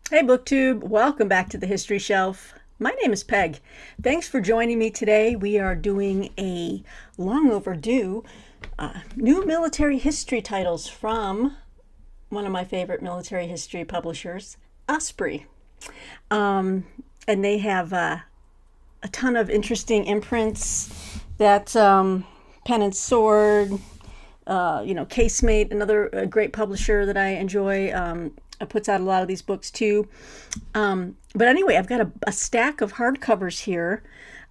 Hey BookTube, welcome back to the History Shelf. My name is Peg. Thanks for joining me today. We are doing a long overdue new military history titles from one of my favorite military history publishers, Osprey. And they have a ton of interesting imprints that Pen and Sword, Casemate, another great publisher that I enjoy, puts out a lot of these books too. But anyway, I've got a stack of hardcovers here,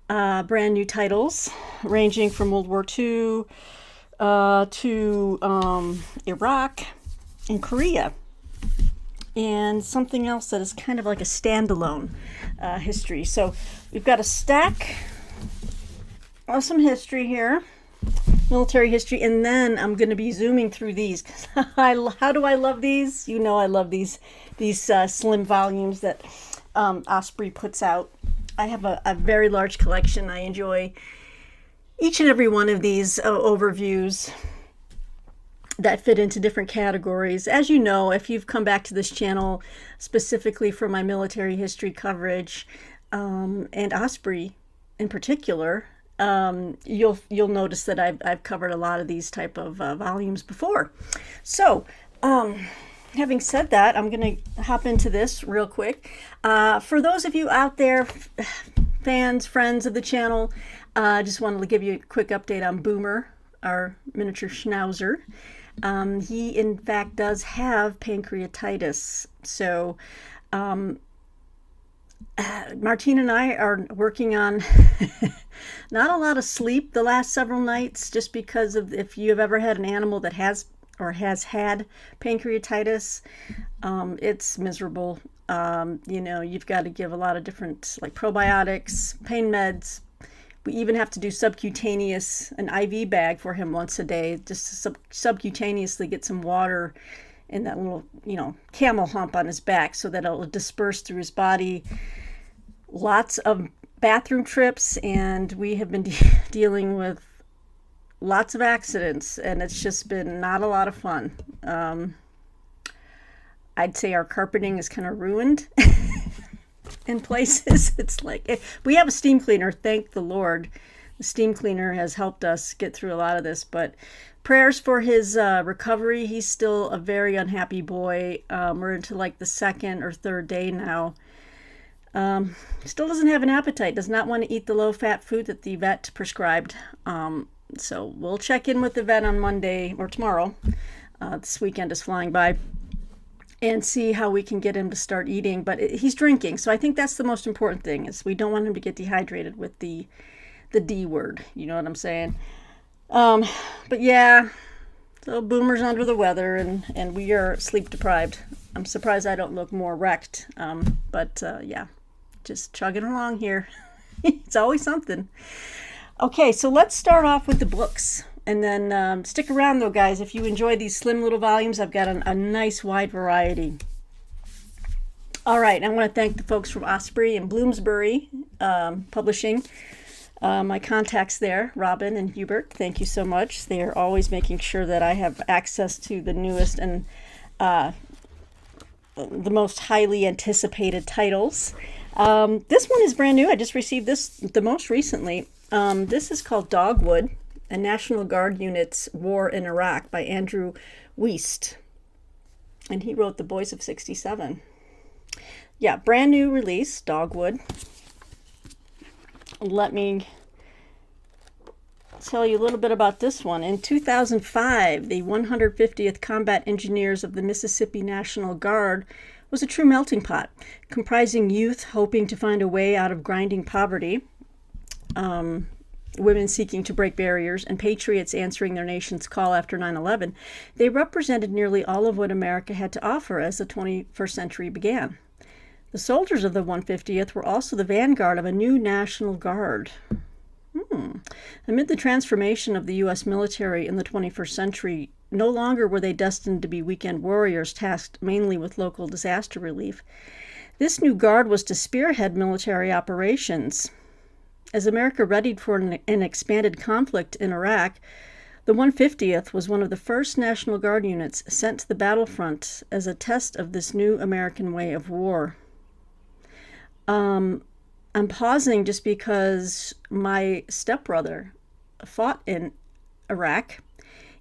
brand new titles ranging from World War II to Iraq and Korea, and something else that is kind of like a standalone history. So we've got a stack of some history here, military history, and then I'm going to be zooming through these. How do I love these? You know I love these slim volumes that Osprey puts out. I have a very large collection. I enjoy each and every one of these overviews that fit into different categories. As you know, if you've come back to this channel specifically for my military history coverage, and Osprey in particular, you'll notice that I've covered a lot of these type of volumes before. So, having said that, I'm going to hop into this real quick. For those of you out there, fans, friends of the channel, I just wanted to give you a quick update on Boomer, our miniature schnauzer. He, in fact, does have pancreatitis. So, Martine and I are working on not a lot of sleep the last several nights, just because of, if you've ever had an animal that has or has had pancreatitis, it's miserable. You've got to give a lot of different, like, probiotics, pain meds. We even have to do an IV bag for him once a day, just to subcutaneously get some water in that little, camel hump on his back so that it'll disperse through his body. Lots of bathroom trips, and we have been dealing with lots of accidents, and it's just been not a lot of fun. I'd say our carpeting is kind of ruined in places. It's like, we have a steam cleaner, thank the Lord. The steam cleaner has helped us get through a lot of this, but prayers for his recovery. He's still a very unhappy boy. We're into like the second or third day now. Still doesn't have an appetite, does not want to eat the low-fat food that the vet prescribed. So we'll check in with the vet on Monday or tomorrow. This weekend is flying by. And see how we can get him to start eating. But he's drinking, so I think that's the most important thing, is we don't want him to get dehydrated with the D word. You know what I'm saying? But yeah, so Boomer's under the weather, and we are sleep deprived. I'm surprised I don't look more wrecked. But yeah, just chugging along here. It's always something. Okay, so let's start off with the books. And then stick around, though, guys. If you enjoy these slim little volumes, I've got a nice wide variety. All right, I want to thank the folks from Osprey and Bloomsbury Publishing. My contacts there, Robin and Hubert, thank you so much. They are always making sure that I have access to the newest and the most highly anticipated titles. This one is brand new. I just received this the most recently. This is called Dogwood, a National Guard Unit's War in Iraq by Andrew Wiest. And he wrote The Boys of 67. Yeah, brand new release, Dogwood. Let me tell you a little bit about this one. In 2005, the 150th Combat Engineers of the Mississippi National Guard was a true melting pot, comprising youth hoping to find a way out of grinding poverty, women seeking to break barriers, and patriots answering their nation's call after 9/11. They represented nearly all of what America had to offer as the 21st century began. The soldiers of the 150th were also the vanguard of a new National Guard. Amid the transformation of the U.S. military in the 21st century, no longer were they destined to be weekend warriors tasked mainly with local disaster relief. This new guard was to spearhead military operations. As America readied for an expanded conflict in Iraq, The 150th was one of the first National Guard units sent to the battlefront as a test of this new American way of war. I'm pausing just because my stepbrother fought in Iraq,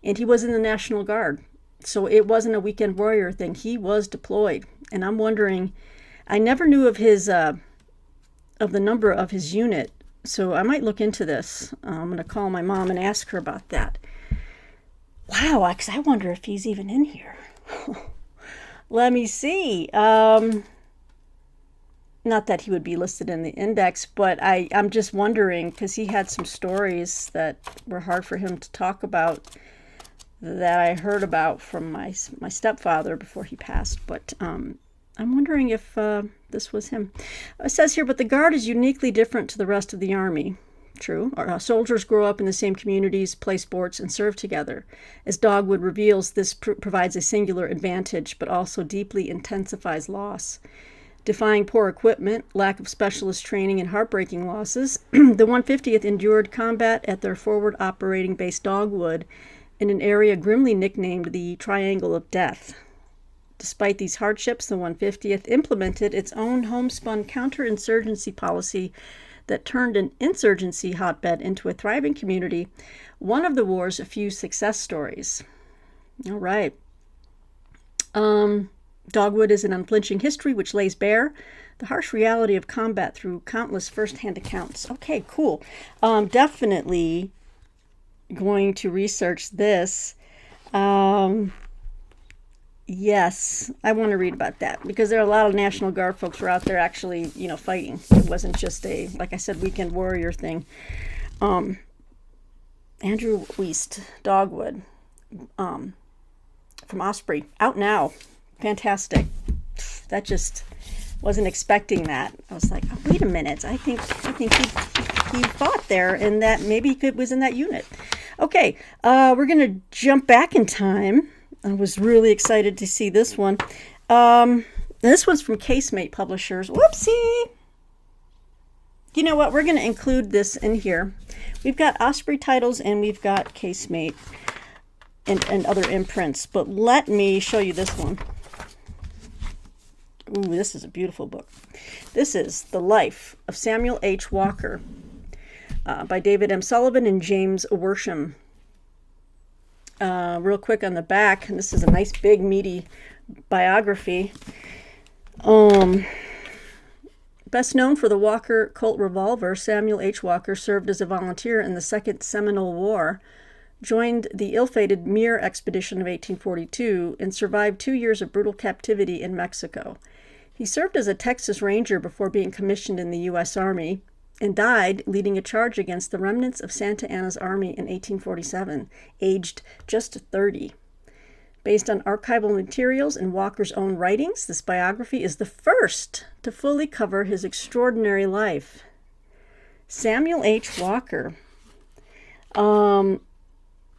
and he was in the National Guard. So it wasn't a weekend warrior thing. He was deployed. And I'm wondering, I never knew of the number of his unit. So I might look into this. I'm going to call my mom and ask her about that. Wow, because I wonder if he's even in here. Let me see. Not that he would be listed in the index, but I'm just wondering, because he had some stories that were hard for him to talk about that I heard about from my stepfather before he passed. But I'm wondering if this was him. It says here, but the Guard is uniquely different to the rest of the Army. True. Our soldiers grow up in the same communities, play sports, and serve together. As Dogwood reveals, this provides a singular advantage, but also deeply intensifies loss. Defying poor equipment, lack of specialist training, and heartbreaking losses, the 150th endured combat at their forward operating base Dogwood in an area grimly nicknamed the Triangle of Death. Despite these hardships, the 150th implemented its own homespun counterinsurgency policy that turned an insurgency hotbed into a thriving community, one of the war's few success stories. All right. Dogwood is an unflinching history which lays bare the harsh reality of combat through countless first-hand accounts. Okay, cool. Definitely going to research this. Yes, I want to read about that because there are a lot of National Guard folks who are out there actually, fighting. It wasn't just a, like I said, weekend warrior thing. Andrew Wiest, Dogwood, from Osprey, out now. Fantastic. That just wasn't expecting that. I was like, oh, wait a minute. I think he fought there, and that maybe he was in that unit. Okay, we're gonna jump back in time. I was really excited to see this one. This one's from Casemate Publishers. Whoopsie! You know what? We're going to include this in here. We've got Osprey titles and we've got Casemate and other imprints. But let me show you this one. Ooh, this is a beautiful book. This is The Life of Samuel H. Walker by David M. Sullivan and James Worsham. Real quick on the back, and this is a nice big meaty biography. Best known for the Walker Colt revolver, Samuel H. Walker served as a volunteer in the Second Seminole War, joined the ill-fated Muir Expedition of 1842, and survived 2 years of brutal captivity in Mexico. He served as a Texas Ranger before being commissioned in the U.S. Army, and died leading a charge against the remnants of Santa Anna's army in 1847, aged just 30. Based on archival materials and Walker's own writings, this biography is the first to fully cover his extraordinary life. Samuel H. Walker. That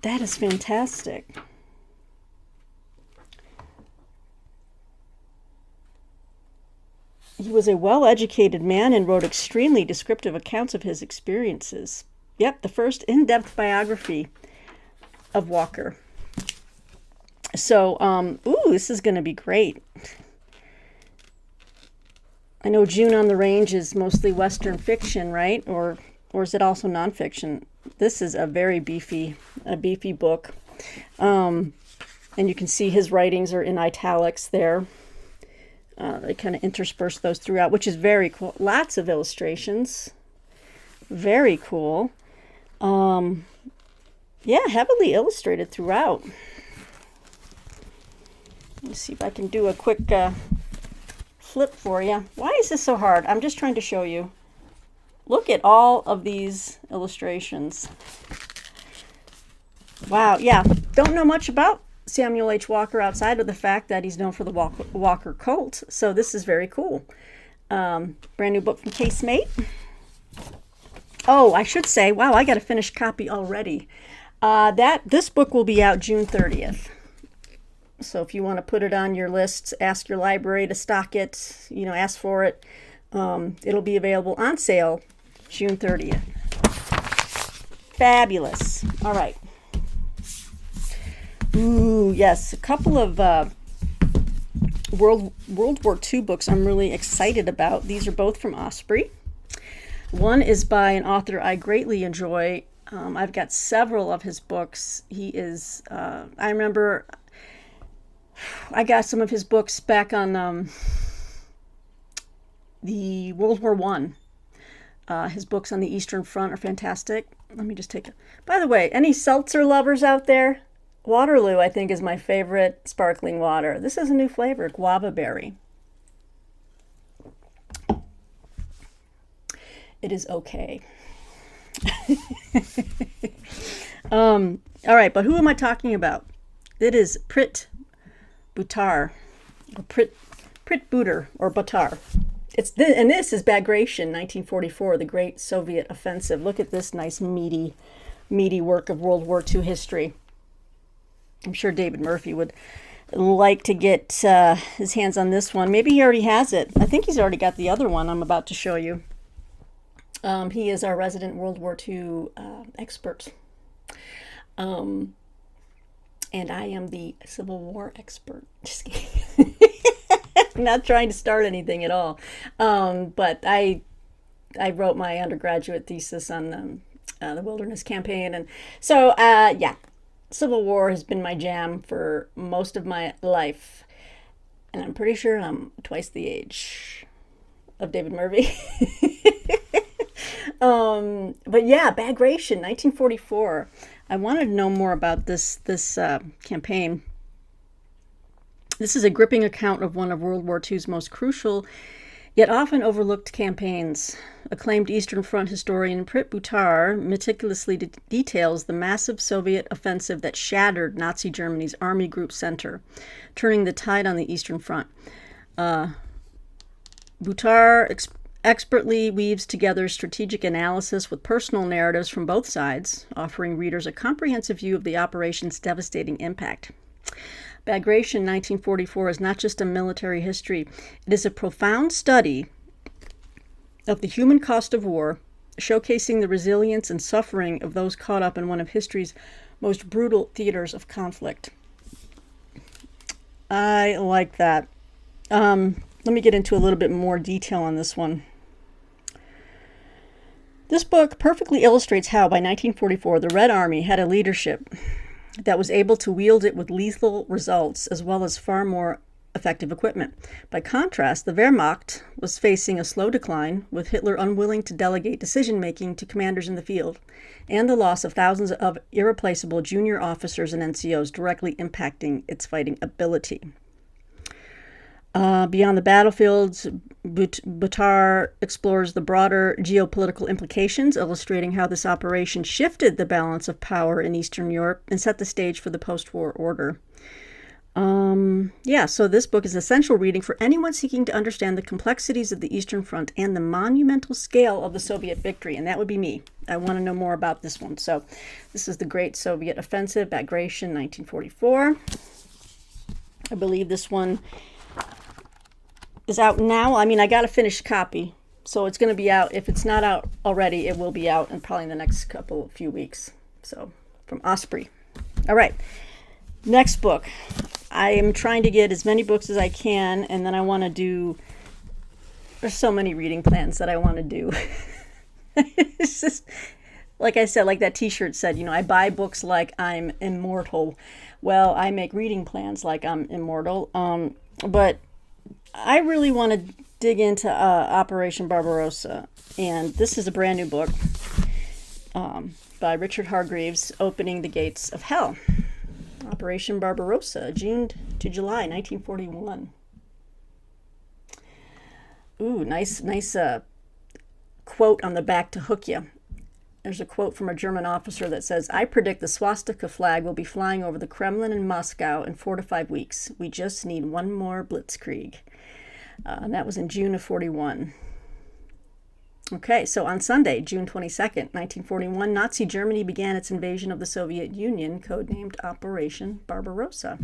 is fantastic. He was a well-educated man and wrote extremely descriptive accounts of his experiences. Yep, the first in-depth biography of Walker. So, this is going to be great. I know June on the Range is mostly Western fiction, right? Or is it also nonfiction? This is a very beefy book. And you can see his writings are in italics there. They kind of intersperse those throughout, which is very cool. Lots of illustrations. Very cool. Heavily illustrated throughout. Let me see if I can do a quick flip for you. Why is this so hard? I'm just trying to show you. Look at all of these illustrations. Wow, yeah. Don't know much about Samuel H. Walker outside of the fact that he's known for the Walker Colt. So this is very cool. Brand new book from Casemate. Oh, I should say, wow, I got a finished copy already. This book will be out June 30th. So if you want to put it on your list, ask your library to stock it, ask for it. It'll be available on sale June 30th. Fabulous. All right. Ooh, yes. A couple of World War II books I'm really excited about. These are both from Osprey. One is by an author I greatly enjoy. I've got several of his books. He is, I remember I got some of his books back on the World War One. His books on the Eastern Front are fantastic. Let me just take a... By the way, any seltzer lovers out there? Waterloo, I think, is my favorite sparkling water. This is a new flavor, guava berry. It is okay. All right, but who am I talking about? It is Prit Bhar, or Prit Bhar, or Bhar. And this is Bagration, 1944, the Great Soviet Offensive. Look at this nice meaty work of World War II history. I'm sure David Murphy would like to get his hands on this one. Maybe he already has it. I think he's already got the other one I'm about to show you. He is our resident World War II expert. And I am the Civil War expert. Just kidding. I'm not trying to start anything at all. But I wrote my undergraduate thesis on the Wilderness Campaign. And so, yeah, Civil War has been my jam for most of my life. And I'm pretty sure I'm twice the age of David Murphy. But yeah, Bagration, 1944. I wanted to know more about this campaign. This is a gripping account of one of World War II's most crucial, yet often overlooked campaigns. Acclaimed Eastern Front historian Prit Bhar meticulously details the massive Soviet offensive that shattered Nazi Germany's Army Group Center, turning the tide on the Eastern Front. Bhar expertly weaves together strategic analysis with personal narratives from both sides, offering readers a comprehensive view of the operation's devastating impact. Bagration 1944 is not just a military history. It is a profound study of the human cost of war, showcasing the resilience and suffering of those caught up in one of history's most brutal theaters of conflict. I like that. Let me get into a little bit more detail on this one. This book perfectly illustrates how, by 1944, the Red Army had a leadership that was able to wield it with lethal results, as well as far more effective equipment. By contrast, the Wehrmacht was facing a slow decline, with Hitler unwilling to delegate decision-making to commanders in the field, and the loss of thousands of irreplaceable junior officers and NCOs directly impacting its fighting ability. Beyond the battlefields, Bhar explores the broader geopolitical implications, illustrating how this operation shifted the balance of power in Eastern Europe and set the stage for the post-war order. So this book is essential reading for anyone seeking to understand the complexities of the Eastern Front and the monumental scale of the Soviet victory, and that would be me. I want to know more about this one. So this is the Great Soviet Offensive, Bagration, 1944. I believe this one is out now. I mean, I got a finished copy, so it's going to be out. If it's not out already, it will be out in probably the next few weeks. So, from Osprey. All right, next book. I am trying to get as many books as I can, and then I want to do... There's so many reading plans that I want to do. It's just, like I said, like that t-shirt said, I buy books like I'm immortal. Well, I make reading plans like I'm immortal. But I really want to dig into Operation Barbarossa, and this is a brand new book by Richard Hargreaves, Opening the Gates of Hell. Operation Barbarossa, June to July 1941. Ooh, nice quote on the back to hook you. There's a quote from a German officer that says, "I predict the swastika flag will be flying over the Kremlin in Moscow in 4 to 5 weeks. We just need one more blitzkrieg." And that was in June of 41. Okay, so on Sunday, June 22nd, 1941, Nazi Germany began its invasion of the Soviet Union, codenamed Operation Barbarossa.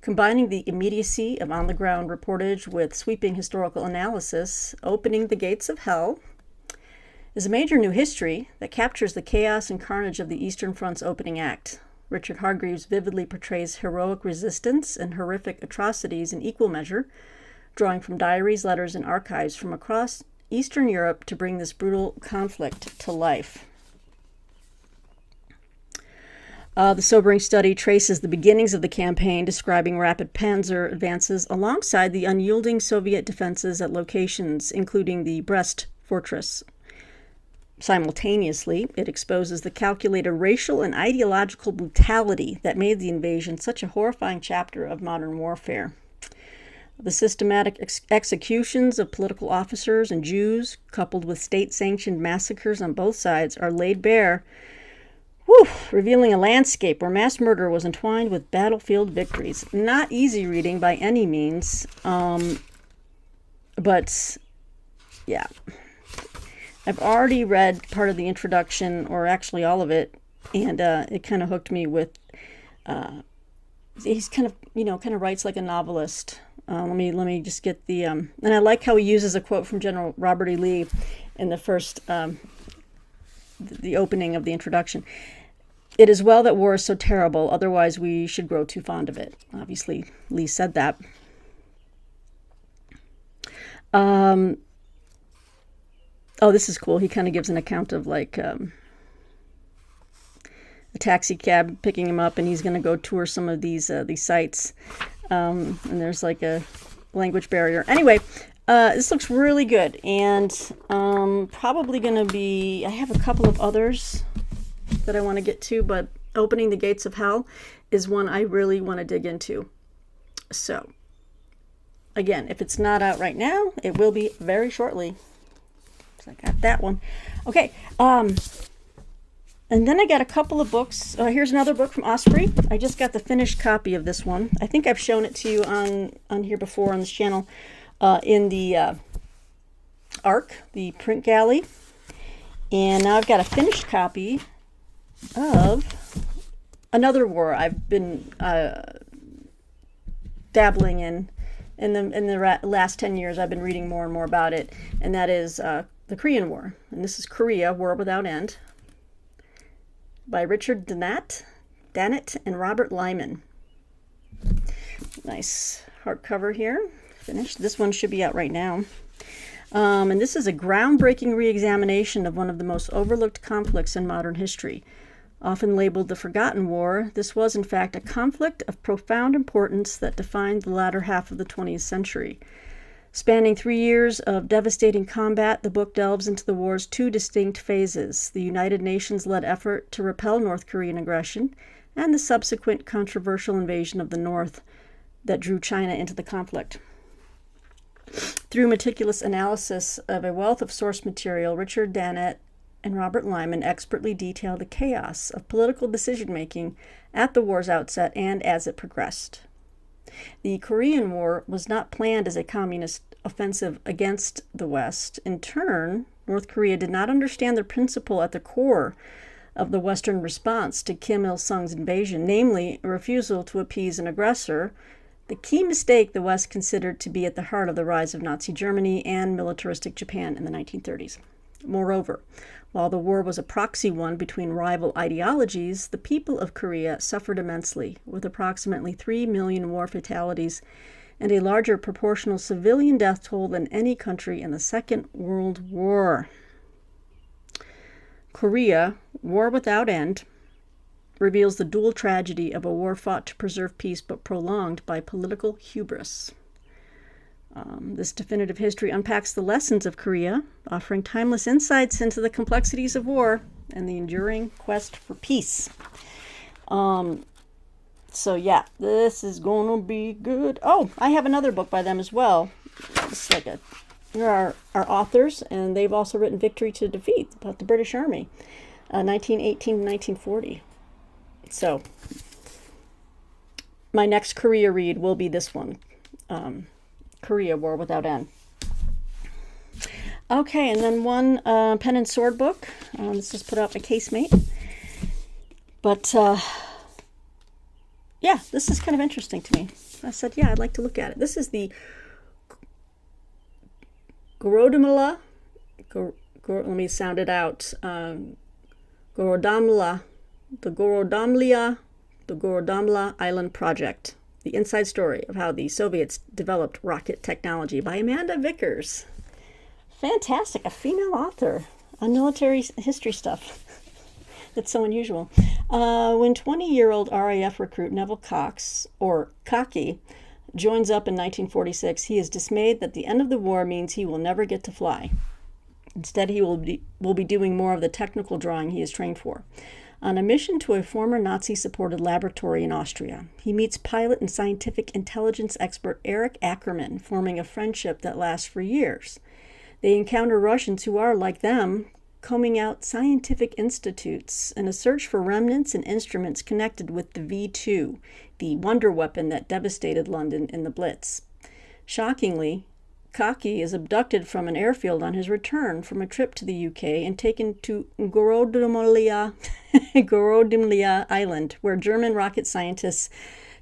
Combining the immediacy of on-the-ground reportage with sweeping historical analysis, Opening the Gates of Hell is a major new history that captures the chaos and carnage of the Eastern Front's opening act. Richard Hargreaves vividly portrays heroic resistance and horrific atrocities in equal measure, drawing from diaries, letters, and archives from across Eastern Europe to bring this brutal conflict to life. The sobering study traces the beginnings of the campaign, describing rapid panzer advances alongside the unyielding Soviet defenses at locations including the Brest fortress. Simultaneously, it exposes the calculated racial and ideological brutality that made the invasion such a horrifying chapter of modern warfare. The systematic executions of political officers and Jews, coupled with state-sanctioned massacres on both sides, are laid bare, revealing a landscape where mass murder was entwined with battlefield victories. Not easy reading by any means, but yeah. I've already read part of the introduction, or actually all of it, and it kind of hooked me with, he's kind of writes like a novelist. Let me just get the, and I like how he uses a quote from General Robert E. Lee in the first, the opening of the introduction. It is well that war is so terrible, otherwise we should grow too fond of it. Obviously, Lee said that. This is cool. He kind of gives an account of like a taxi cab picking him up, and he's going to go tour some of these sites. And there's like a language barrier. Anyway, this looks really good, and probably going to be, I have a couple of others that I want to get to, but Opening the Gates of Hell is one I really want to dig into. So, again, if it's not out right now, it will be very shortly. So I got that one. Okay, and then I got a couple of books. Here's another book from Osprey. I just got the finished copy of this one. I think I've shown it to you on here before on this channel, in the ARC, the print galley. And now I've got a finished copy of another war I've been dabbling in the last 10 years. I've been reading more and more about it, and that is the Korean War. And this is Korea, War Without End, by Richard Dannett and Robert Lyman. Nice hardcover here. Finished. This one should be out right now. And this is a groundbreaking re-examination of one of the most overlooked conflicts in modern history. Often labeled the Forgotten War, this was in fact a conflict of profound importance that defined the latter half of the 20th century. Spanning 3 years of devastating combat, the book delves into the war's two distinct phases: the United Nations-led effort to repel North Korean aggression, and the subsequent controversial invasion of the North that drew China into the conflict. Through meticulous analysis of a wealth of source material, Richard Dannett and Robert Lyman expertly detail the chaos of political decision-making at the war's outset and as it progressed. The Korean War was not planned as a communist offensive against the West. In turn, North Korea did not understand the principle at the core of the Western response to Kim Il-sung's invasion, namely a refusal to appease an aggressor, the key mistake the West considered to be at the heart of the rise of Nazi Germany and militaristic Japan in the 1930s. Moreover, while the war was a proxy one between rival ideologies, the people of Korea suffered immensely, with approximately 3 million war fatalities and a larger proportional civilian death toll than any country in the Second World War. Korea, War Without End, reveals the dual tragedy of a war fought to preserve peace but prolonged by political hubris. This definitive history unpacks the lessons of Korea, offering timeless insights into the complexities of war and the enduring quest for peace. So yeah, this is gonna be good. Oh, I have another book by them as well. It's like there are authors, and they've also written Victory to Defeat about the British Army, 1918 to 1940. So my next Korea read will be this one. Korea, War Without End. Okay, and then one pen and sword book. This was put out by Casemate. But, yeah, this is kind of interesting to me. I said, yeah, I'd like to look at it. This is the Goramla. Let me sound it out. Goramla. The Goramla The Goramla Island Project, the inside story of how the Soviets developed rocket technology, by Amanda Vickers. Fantastic, a female author on military history stuff. That's so unusual. When 20-year-old RAF recruit Neville Cox, or Cocky, joins up in 1946, he is dismayed that the end of the war means he will never get to fly. Instead, he will be doing more of the technical drawing he is trained for. On a mission to a former Nazi-supported laboratory in Austria, he meets pilot and scientific intelligence expert Erich Ackermann, forming a friendship that lasts for years. They encounter Russians who are, like them, combing out scientific institutes in a search for remnants and instruments connected with the V-2, the wonder weapon that devastated London in the Blitz. Shockingly, Cocky is abducted from an airfield on his return from a trip to the UK and taken to Gorodimlia Island, where German rocket scientists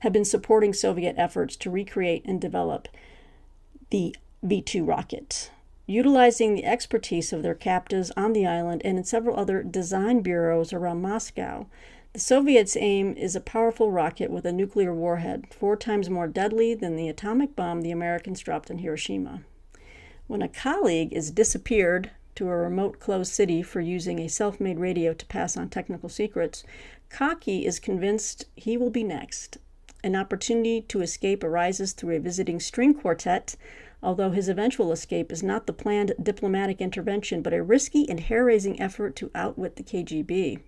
have been supporting Soviet efforts to recreate and develop the V-2 rocket. Utilizing the expertise of their captives on the island and in several other design bureaus around Moscow, the Soviets' aim is a powerful rocket with a nuclear warhead, 4 times more deadly than the atomic bomb the Americans dropped in Hiroshima. When a colleague is disappeared to a remote closed city for using a self-made radio to pass on technical secrets, Cocky is convinced he will be next. An opportunity to escape arises through a visiting string quartet, although his eventual escape is not the planned diplomatic intervention, but a risky and hair-raising effort to outwit the KGB.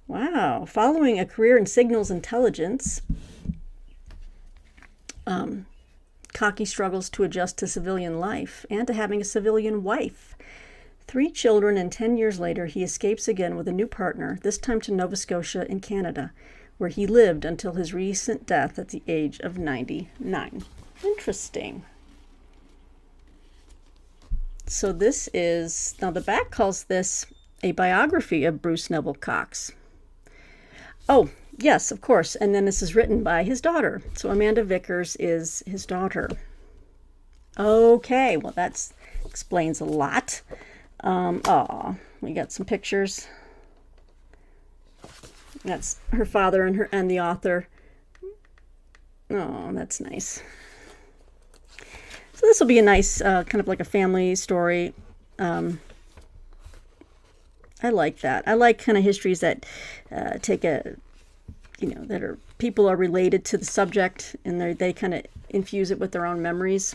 Wow. Following a career in signals intelligence, Cocky struggles to adjust to civilian life and to having a civilian wife. 3 children, and 10 years later, he escapes again with a new partner, this time to Nova Scotia in Canada, where he lived until his recent death at the age of 99. Interesting. So this is, now the back calls this a biography of Bruce Neville Cox. Oh, yes, of course. And then this is written by his daughter. So Amanda Vickers is his daughter. Okay, well, that explains a lot. We got some pictures. That's her father and the author. Oh, that's nice. So this will be a nice, kind of like a family story. I like that. I like kind of histories that take a, that are, people are related to the subject, and they kind of infuse it with their own memories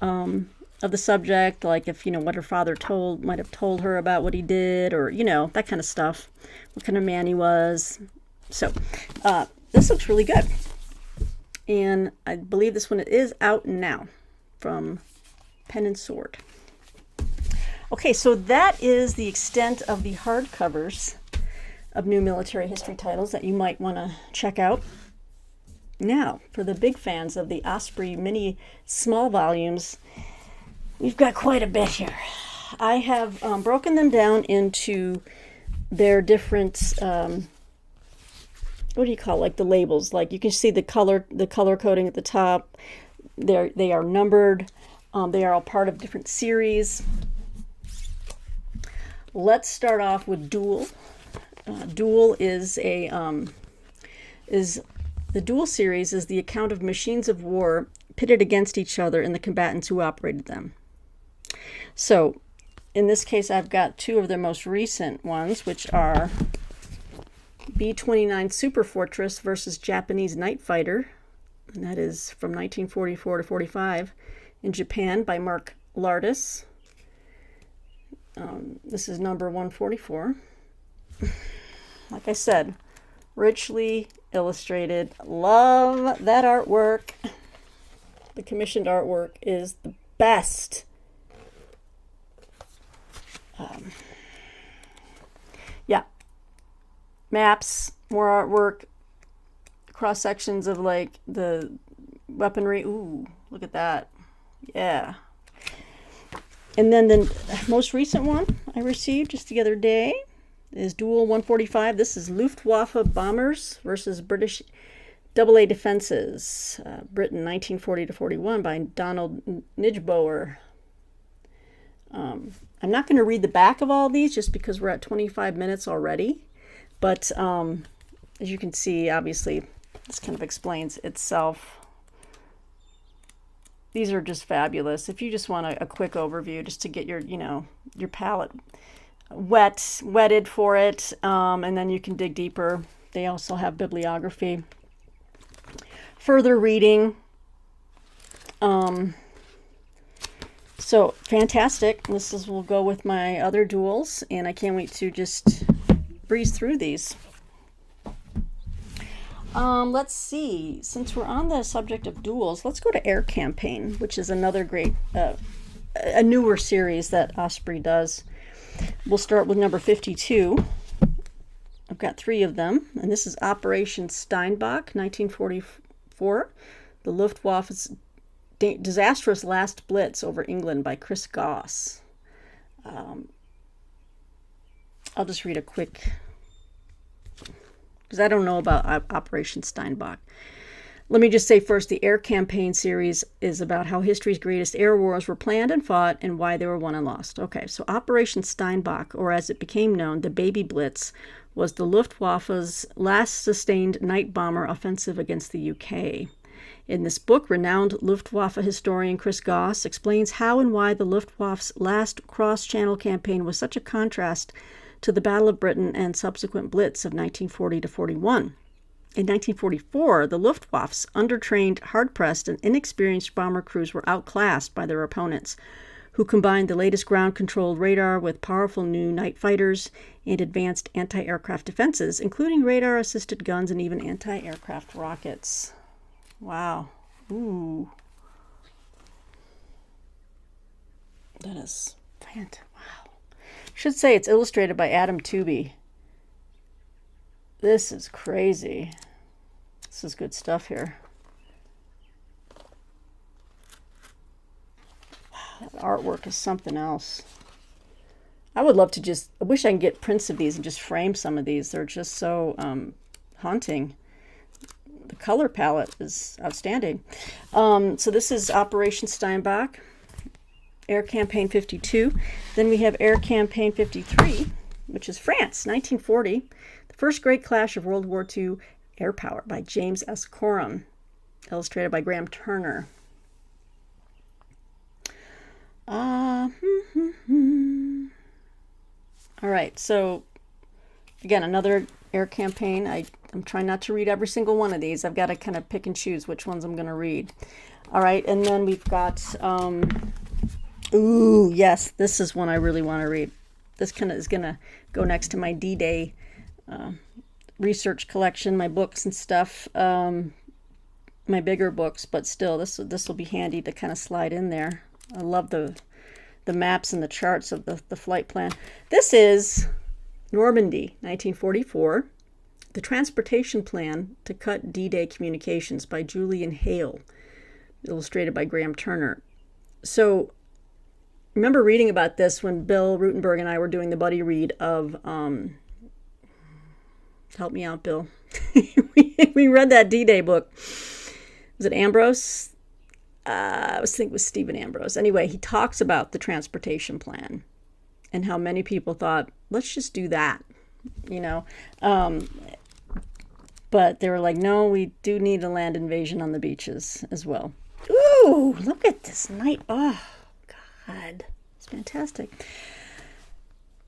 of the subject, like if, what her father might have told her about what he did, or, that kind of stuff, what kind of man he was. So this looks really good. And I believe this one is out now from Pen and Sword. Okay, so that is the extent of the hardcovers of new military history titles that you might want to check out. Now, for the big fans of the Osprey mini small volumes, we've got quite a bit here. I have broken them down into their different, what do you call it? Like the labels. Like you can see the color coding at the top. They are numbered. They are all part of different series. Let's start off with Duel. Duel is the Duel series is the account of machines of war pitted against each other and the combatants who operated them. So, in this case, I've got 2 of their most recent ones, which are B-29 Super Fortress versus Japanese Night Fighter, and that is from 1944 to 45 in Japan by Mark Lardis. This is number 144. Like I said, richly illustrated. Love that artwork. The commissioned artwork is the best. Yeah. Maps, more artwork, cross sections of like the weaponry. Ooh, look at that. Yeah. And then the most recent one I received just the other day is Duel 145. This is Luftwaffe bombers versus British AA defenses. Britain 1940 to 41 by Donald Nijboer. I'm not going to read the back of all these just because we're at 25 minutes already. But as you can see, obviously, this kind of explains itself. These are just fabulous. If you just want a quick overview, just to get your, you know, your palette wetted for it, and then you can dig deeper. They also have bibliography, further reading. So fantastic. Will go with my other duels, and I can't wait to just breeze through these. Let's see. Since we're on the subject of duels, let's go to Air Campaign, which is another great, a newer series that Osprey does. We'll start with number 52. I've got 3 of them, and this is Operation Steinbock, 1944, the Luftwaffe's disastrous last blitz over England by Chris Goss. I'll just read a quick, because I don't know about Operation Steinbock. Let me just say first, the Air Campaign series is about how history's greatest air wars were planned and fought and why they were won and lost. Okay, so Operation Steinbock, or as it became known, the Baby Blitz, was the Luftwaffe's last sustained night bomber offensive against the UK. In this book, renowned Luftwaffe historian Chris Goss explains how and why the Luftwaffe's last cross-channel campaign was such a contrast to the Battle of Britain and subsequent Blitz of 1940 to 41. In 1944, the Luftwaffe's undertrained, hard-pressed, and inexperienced bomber crews were outclassed by their opponents, who combined the latest ground-controlled radar with powerful new night fighters and advanced anti-aircraft defenses, including radar-assisted guns and even anti-aircraft rockets. Wow. Ooh. That is fantastic. Wow. Should say it's illustrated by Adam Tooby. This is crazy. This is good stuff here. Wow, that artwork is something else. I would love to I wish I could get prints of these and just frame some of these. They're just so haunting. The color palette is outstanding. So this is Operation Steinbock, Air Campaign 52. Then we have Air Campaign 53, which is France, 1940. The first great clash of World War II air power by James S. Coram, illustrated by Graham Turner. All right, so again, another Air Campaign. I'm trying not to read every single one of these. I've got to kind of pick and choose which ones I'm going to read. All right, and then we've got, ooh, yes, this is one I really want to read. This kind of is going to go next to my D-Day research collection, my books and stuff, my bigger books, but still, this will be handy to kind of slide in there. I love the maps and the charts of the flight plan. This is Normandy, 1944, The Transportation Plan to Cut D-Day Communications by Julian Hale, illustrated by Graham Turner. So, remember reading about this when Bill Rutenberg and I were doing the buddy read of, help me out, Bill. we read that D-Day book. Was it Ambrose? I was thinking it was Stephen Ambrose. Anyway, he talks about the transportation plan and how many people thought, let's just do that, you know. But they were like, no, we do need a land invasion on the beaches as well. Ooh, look at this night. Oh, God. It's fantastic.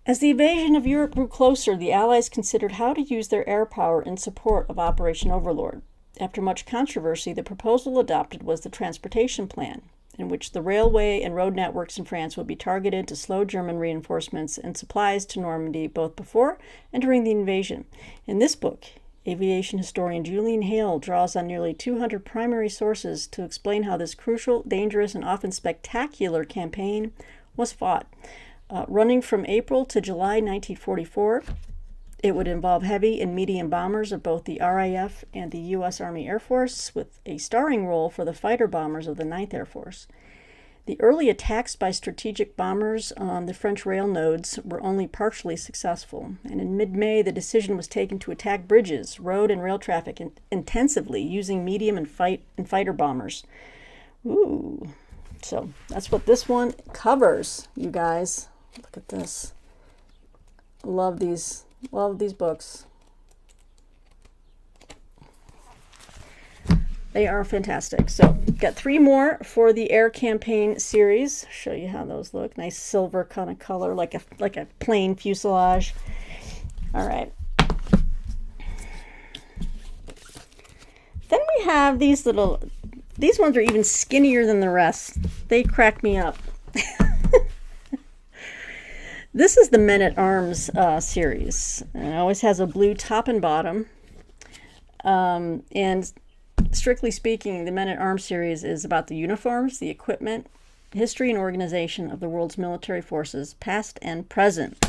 As the invasion of Europe grew closer, the Allies considered how to use their air power in support of Operation Overlord. After much controversy, the proposal adopted was the transportation plan, in which the railway and road networks in France would be targeted to slow German reinforcements and supplies to Normandy both before and during the invasion. In this book, aviation historian Julian Hale draws on nearly 200 primary sources to explain how this crucial, dangerous, and often spectacular campaign was fought. Running from April to July 1944, it would involve heavy and medium bombers of both the RAF and the U.S. Army Air Force, with a starring role for the fighter bombers of the 9th Air Force. The early attacks by strategic bombers on the French rail nodes were only partially successful, and in mid-May the decision was taken to attack bridges, road and rail traffic intensively using medium and fighter bombers. Ooh, so that's what this one covers, you guys. Look at this. Love these books. They are fantastic. So got 3 more for the Air Campaign series. Show you how those look. Nice silver kind of color, like a plain fuselage. All right. Then we have these ones are even skinnier than the rest. They crack me up. This is the Men-at-Arms series. And it always has a blue top and bottom. And strictly speaking, the Men-at-Arms series is about the uniforms, the equipment, history, and organization of the world's military forces, past and present.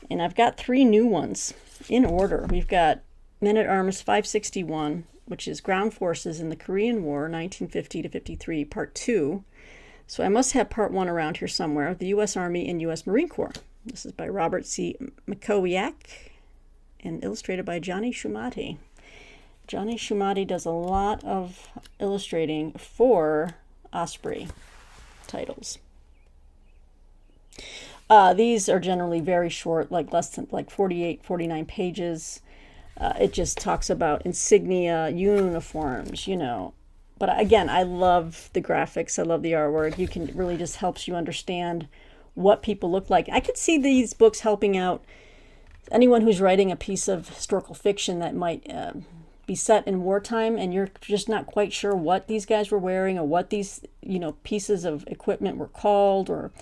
And I've got 3 new ones in order. We've got Men-at-Arms 561, which is Ground Forces in the Korean War, 1950 to 53, Part 2. So I must have Part 1 around here somewhere, the U.S. Army and U.S. Marine Corps. This is by Robert C. McCowiak and illustrated by Johnny Shumati. Johnny Shumati does a lot of illustrating for Osprey titles. These are generally very short, like less than 48, 49 pages. It just talks about insignia, uniforms, But again, I love the graphics. I love the artwork. It really just helps you understand what people look like. I could see these books helping out anyone who's writing a piece of historical fiction that might be set in wartime, and you're just not quite sure what these guys were wearing or what these pieces of equipment were called, or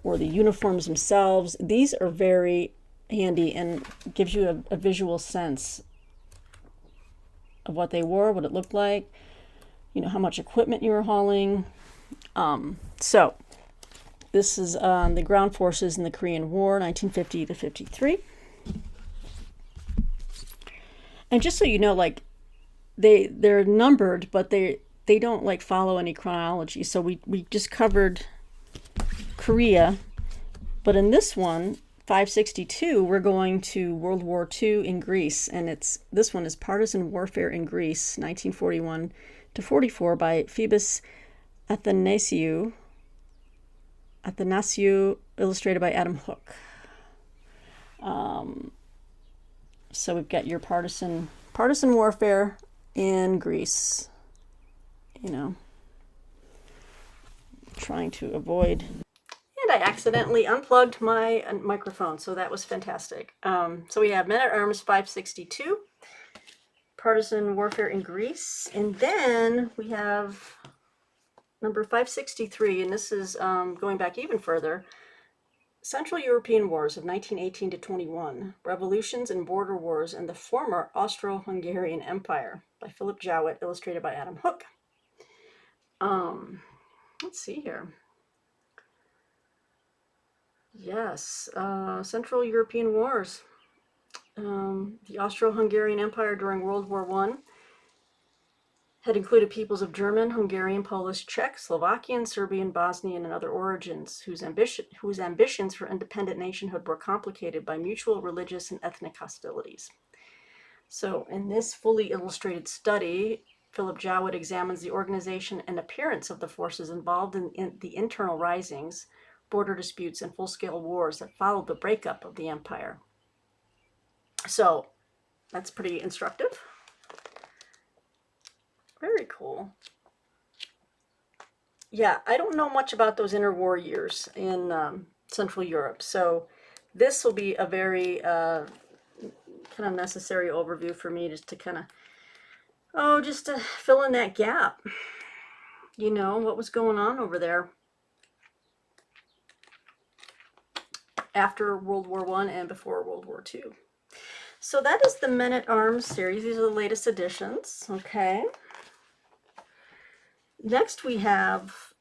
the uniforms themselves. These are very handy and gives you a visual sense of what they wore, what it looked like, how much equipment you were hauling. So this is the ground forces in the Korean War, 1950 to 53. And just so you know, they're numbered, but they don't follow any chronology. So we just covered Korea, but in this one, 562, we're going to World War II in Greece, and this one is Partisan Warfare in Greece, 1941 to 44, by Phoebus Athanasiou, illustrated by Adam Hook. So we've got your partisan warfare in Greece, trying to avoid. And I accidentally unplugged my microphone, so that was fantastic. So we have Men-at-Arms 562, Partisan Warfare in Greece, and then we have number 563, and this is going back even further, Central European Wars of 1918 to 21, Revolutions and Border Wars in the former Austro-Hungarian Empire, by Philip Jowett, illustrated by Adam Hook. Let's see here. Yes, Central European Wars. The Austro-Hungarian Empire during World War I had included peoples of German, Hungarian, Polish, Czech, Slovakian, Serbian, Bosnian, and other origins, whose ambitions for independent nationhood were complicated by mutual religious and ethnic hostilities. So in this fully illustrated study, Philip Jowett examines the organization and appearance of the forces involved in the internal risings, border disputes, and full-scale wars that followed the breakup of the empire. So that's pretty instructive. Very cool. Yeah, I don't know much about those interwar years in Central Europe, so this will be a very kind of necessary overview for me, just to kind of, just to fill in that gap. What was going on over there after World War I and before World War II. So that is the Men-at-Arms series. These are the latest editions. Okay. Next we have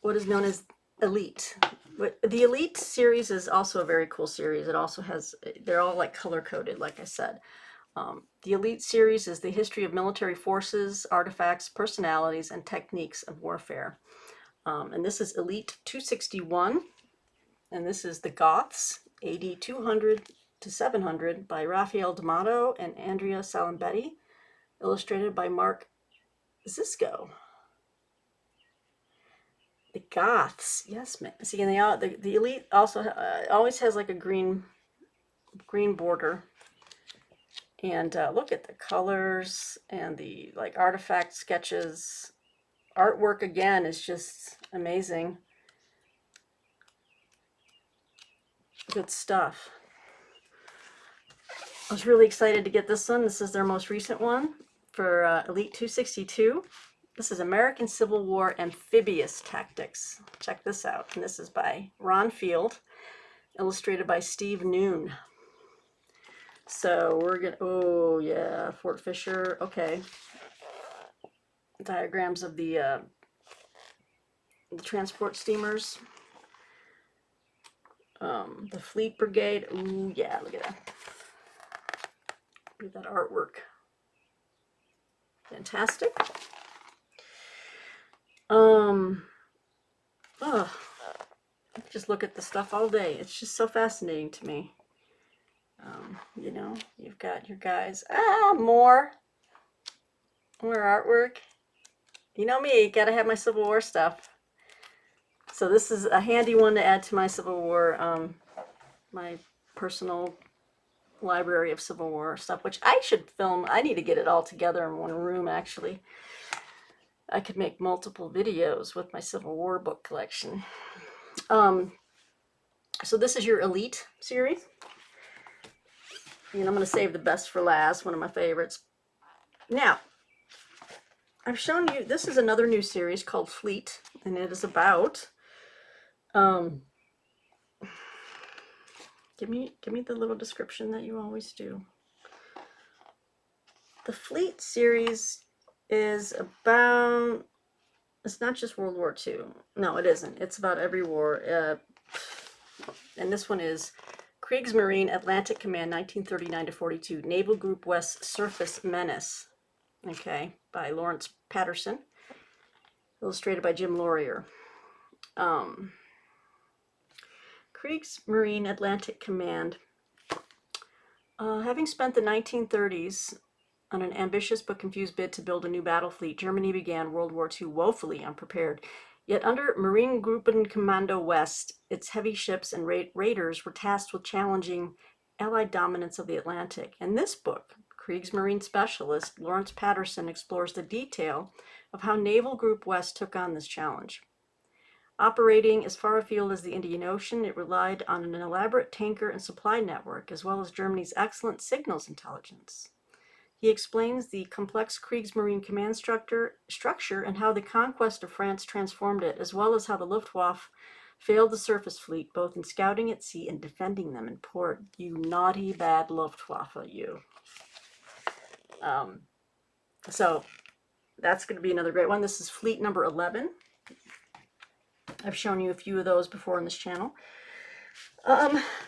what is known as Elite. The Elite series is also a very cool series. It also has, they're all color-coded, like I said. The Elite series is the history of military forces, artifacts, personalities, and techniques of warfare. And this is Elite 261. And this is the Goths, AD 200 to 700, by Raphael D'Amato and Andrea Salambetti, illustrated by Mark Zisco. The Goths, yes, man. See, and the Elite also always has a green border, And look at the colors and the like artifact sketches. Artwork again is just amazing. Good stuff. I was really excited to get this one. This is their most recent one for Elite 262. This is American Civil War Amphibious Tactics. Check this out. And this is by Ron Field, illustrated by Steve Noon. So we're going to, oh yeah, Fort Fisher. Okay. Diagrams of the transport steamers. The Fleet Brigade. Ooh, yeah, look at that. Look at that artwork. Fantastic. Oh, I could just look at the stuff all day. It's just so fascinating to me. You know, you've got your guys. More artwork. You know me, gotta have my Civil War stuff. So this is a handy one to add to my Civil War, my personal library of Civil War stuff, which I should film. I need to get it all together in one room, actually. I could make multiple videos with my Civil War book collection. So this is your Elite series. And I'm going to save the best for last, one of my favorites. Now, I've shown you, this is another new series called Fleet, and it is about, give me the little description that you always do. The Fleet series is about, it's not just World War II. No, it isn't. It's about every war. And this one is Kriegsmarine Atlantic Command 1939 to 42, Naval Group West Surface Menace. Okay, by Lawrence Patterson, illustrated by Jim Laurier. Kriegsmarine Atlantic Command. Having spent the 1930s on an ambitious but confused bid to build a new battle fleet, Germany began World War II woefully unprepared. Yet under Marinegruppenkommando West, its heavy ships and raiders were tasked with challenging Allied dominance of the Atlantic. In this book, Kriegsmarine specialist Lawrence Patterson explores the detail of how Naval Group West took on this challenge. Operating as far afield as the Indian Ocean, it relied on an elaborate tanker and supply network, as well as Germany's excellent signals intelligence. He explains the complex Kriegsmarine command structure and how the conquest of France transformed it, as well as how the Luftwaffe failed the surface fleet, both in scouting at sea and defending them in port. You naughty, bad Luftwaffe, you. So that's going to be another great one. This is Fleet number 11. I've shown you a few of those before on this channel.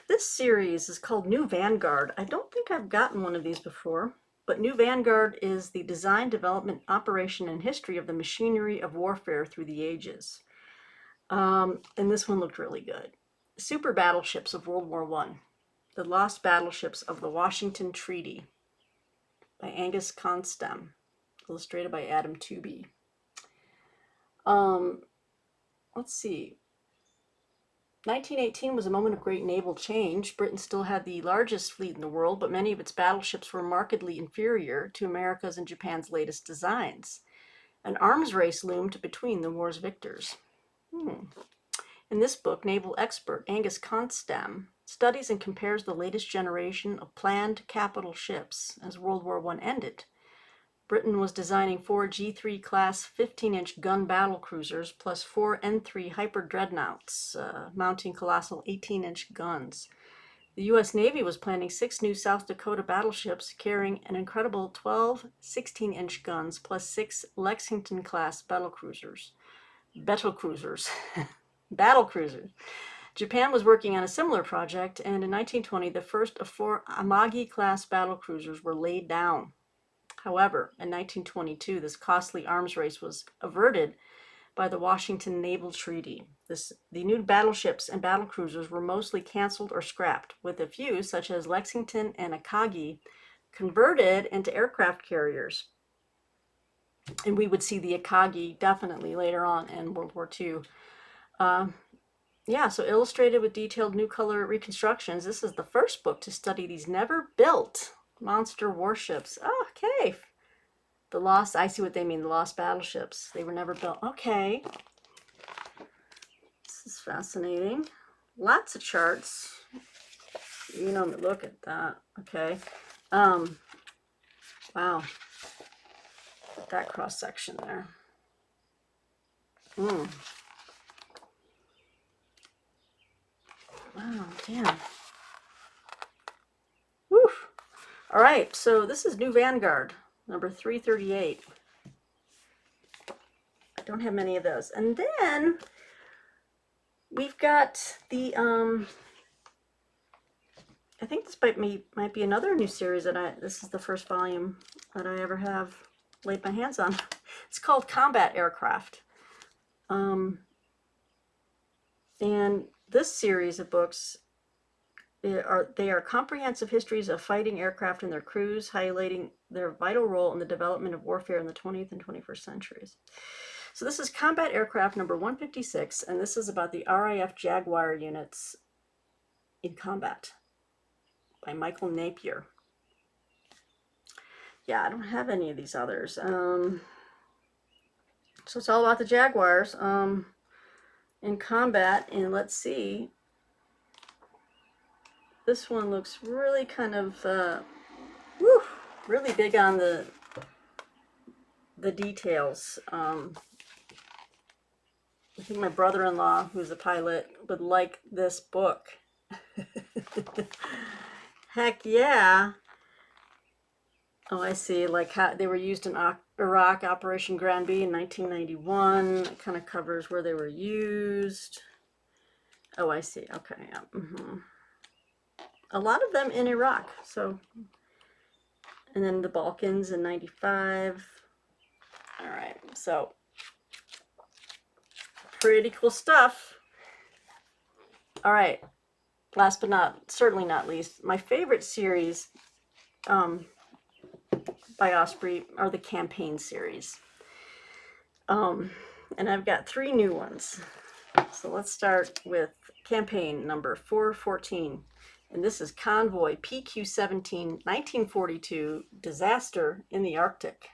This series is called New Vanguard. I don't think I've gotten one of these before. But New Vanguard is the design, development, operation, and history of the machinery of warfare through the ages. And this one looked really good. Super battleships of World War I. The Lost Battleships of the Washington Treaty by Angus Constam, illustrated by Adam Tooby. Let's see. 1918 was a moment of great naval change. Britain still had the largest fleet in the world, but many of its battleships were markedly inferior to America's and Japan's latest designs. An arms race loomed between the war's victors. In this book, naval expert Angus Constam studies and compares the latest generation of planned capital ships as World War I ended. Britain was designing 4 G3 class 15-inch gun battle cruisers plus 4 N3 hyper dreadnoughts, mounting colossal 18-inch guns. The U.S. Navy was planning 6 new South Dakota battleships carrying an incredible 12 16-inch guns plus 6 Lexington-class battle cruisers. Japan was working on a similar project, and in 1920, the first of 4 Amagi-class battle cruisers were laid down. However, in 1922, this costly arms race was averted by the Washington Naval Treaty. The new battleships and battlecruisers were mostly canceled or scrapped, with a few, such as Lexington and Akagi, converted into aircraft carriers. And we would see the Akagi definitely later on in World War II. So illustrated with detailed new color reconstructions, this is the first book to study these never-built Monster warships. Oh, okay. The lost, I see what they mean, the lost battleships. They were never built. Okay. This is fascinating. Lots of charts. You know, look at that. Okay. Wow. That cross section there. Wow, damn. Woo. All right, so this is New Vanguard, number 338. I don't have many of those. And then we've got the, I think this might be another new series that this is the first volume that I ever have laid my hands on. It's called Combat Aircraft. And this series of books they are comprehensive histories of fighting aircraft and their crews, highlighting their vital role in the development of warfare in the 20th and 21st centuries. So this is Combat Aircraft number 156, and this is about the RAF Jaguar units in combat by Michael Napier. Yeah, I don't have any of these others. So it's all about the Jaguars in combat, and let's see. This one looks really kind of, really big on the details. I think my brother-in-law, who's a pilot, would like this book. Heck yeah. Oh, I see, like how they were used in Iraq, Operation Granby in 1991. It kind of covers where they were used. Oh, I see, okay, yeah. A lot of them in Iraq, so, and then the Balkans in 95. All right, so pretty cool stuff. All right, last but certainly not least, my favorite series by Osprey are the campaign series. And I've got 3 new ones. So let's start with campaign number 414. And this is Convoy PQ-17 1942 Disaster in the Arctic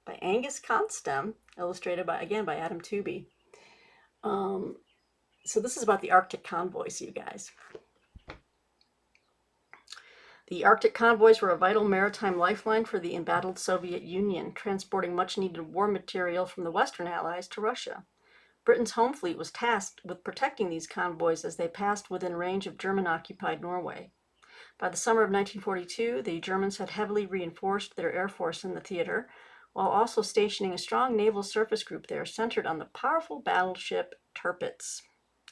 by Angus Constam, illustrated by Adam Tooby. So this is about the Arctic convoys, you guys. The Arctic convoys were a vital maritime lifeline for the embattled Soviet Union, transporting much-needed war material from the Western Allies to Russia. Britain's home fleet was tasked with protecting these convoys as they passed within range of German-occupied Norway. By the summer of 1942, the Germans had heavily reinforced their air force in the theater, while also stationing a strong naval surface group there centered on the powerful battleship Tirpitz.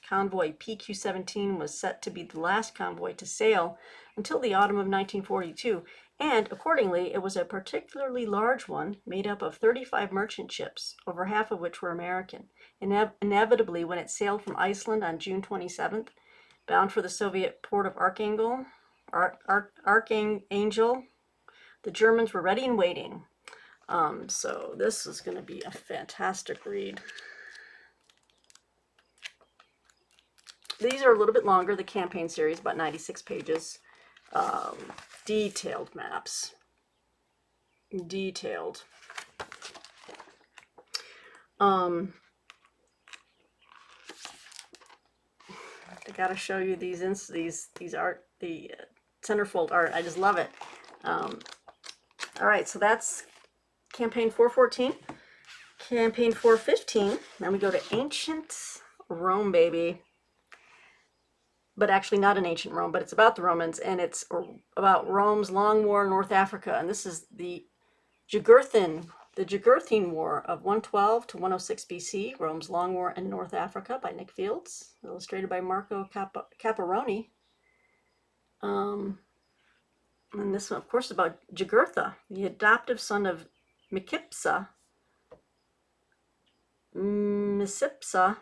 Convoy PQ-17 was set to be the last convoy to sail until the autumn of 1942, and accordingly, it was a particularly large one made up of 35 merchant ships, over half of which were American. Inevitably, when it sailed from Iceland on June 27th, bound for the Soviet port of Archangel, the Germans were ready and waiting. So this is going to be a fantastic read. These are a little bit longer, the campaign series, about 96 pages. Detailed maps. Detailed. I gotta show you these art, the centerfold art. I just love it. All right, so that's campaign 414. Campaign 415. Then we go to ancient Rome, baby. But actually not in ancient Rome, but it's about the Romans, and it's about Rome's long war in North Africa. And this is the Jugurthine War of 112 to 106 BC, Rome's long war in North Africa by Nick Fields, illustrated by Marco Caparoni. And this one, of course, is about Jugurtha, the adoptive son of Micipsa,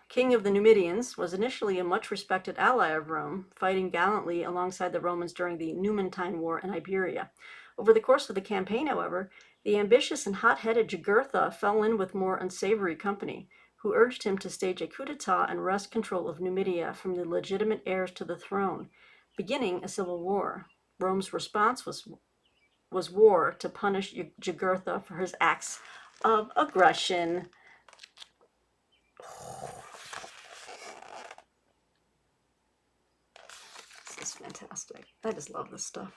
king of the Numidians, was initially a much-respected ally of Rome, fighting gallantly alongside the Romans during the Numantine War in Iberia. Over the course of the campaign, however, the ambitious and hot-headed Jugurtha fell in with more unsavory company, who urged him to stage a coup d'etat and wrest control of Numidia from the legitimate heirs to the throne, beginning a civil war. Rome's response was was war to punish Jugurtha for his acts of aggression. This is fantastic. I just love this stuff.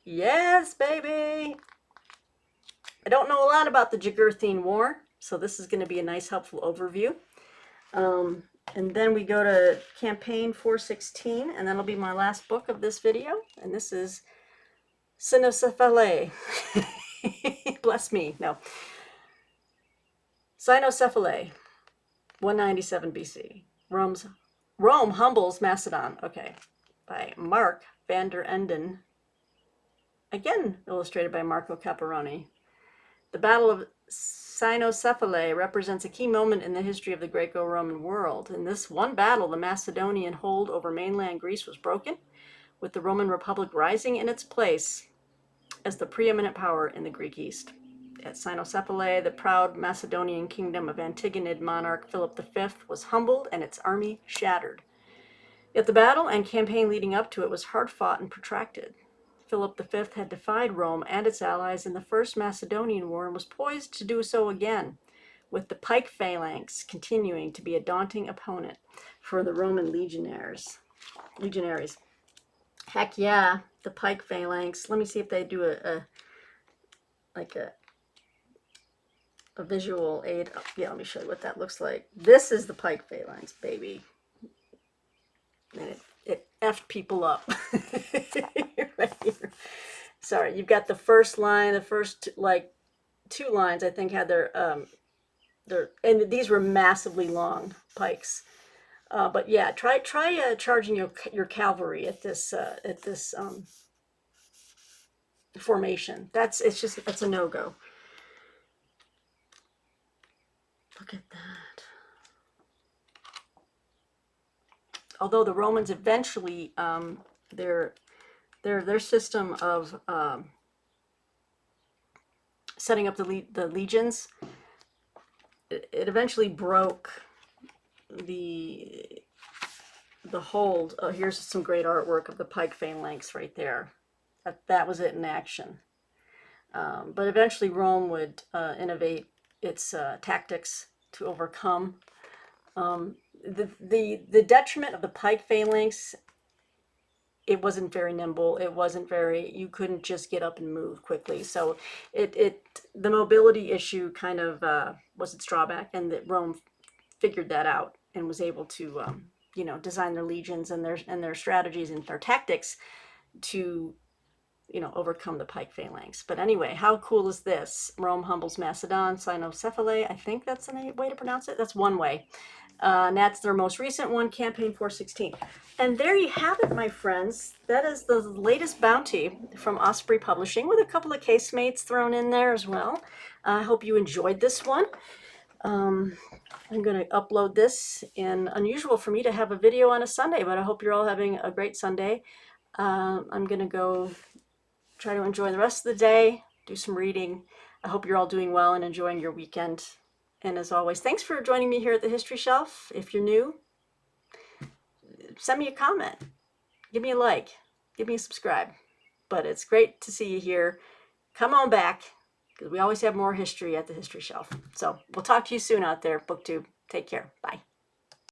Yes, baby! I don't know a lot about the Jugurthine War, so this is going to be a nice, helpful overview. And then we go to campaign 416, and that'll be my last book of this video. And this is Cynocephalae. Bless me. No. Cynocephalae, 197 BC. Rome humbles Macedon. Okay. By Mark van der Enden. Again, illustrated by Marco Caparoni. The Battle of Cynocephalae represents a key moment in the history of the Greco-Roman world. In this one battle, the Macedonian hold over mainland Greece was broken, with the Roman Republic rising in its place as the preeminent power in the Greek East. At Cynocephalae, the proud Macedonian kingdom of Antigonid monarch Philip V was humbled and its army shattered. Yet the battle and campaign leading up to it was hard-fought and protracted. Philip V had defied Rome and its allies in the First Macedonian War and was poised to do so again, with the pike phalanx continuing to be a daunting opponent for the Roman legionaries. Heck yeah, the pike phalanx. Let me see if they do a visual aid. Yeah, let me show you what that looks like. This is the pike phalanx, baby. And it effed people up. Right here. Sorry, you've got the first line, the first like 2 lines I think had their and these were massively long pikes. But yeah, try charging your cavalry at this formation. That's a no-go. Look at that. Although the Romans eventually their system of setting up the legions, it eventually broke the hold. Oh, here's some great artwork of the pike phalanx right there. That was it in action. But eventually Rome would innovate its tactics to overcome the detriment of the pike phalanx. It wasn't very nimble. It wasn't very, you couldn't just get up and move quickly. So the mobility issue kind of was its drawback, and that Rome figured that out and was able to design their legions and their strategies and their tactics to overcome the pike phalanx. But anyway, how cool is this? Rome humbles Macedon, Cynocephalae. I think that's a way to pronounce it. That's one way. And that's their most recent one, Campaign 416. And there you have it, my friends. That is the latest bounty from Osprey Publishing, with a couple of casemates thrown in there as well. I hope you enjoyed this one. I'm going to upload this, and unusual for me to have a video on a Sunday, but I hope you're all having a great Sunday. I'm going to go try to enjoy the rest of the day, do some reading. I hope you're all doing well and enjoying your weekend. And as always, thanks for joining me here at the History Shelf. If you're new, send me a comment, give me a like, give me a subscribe. But it's great to see you here. Come on back, because we always have more history at the History Shelf. So we'll talk to you soon out there, BookTube. Take care. Bye.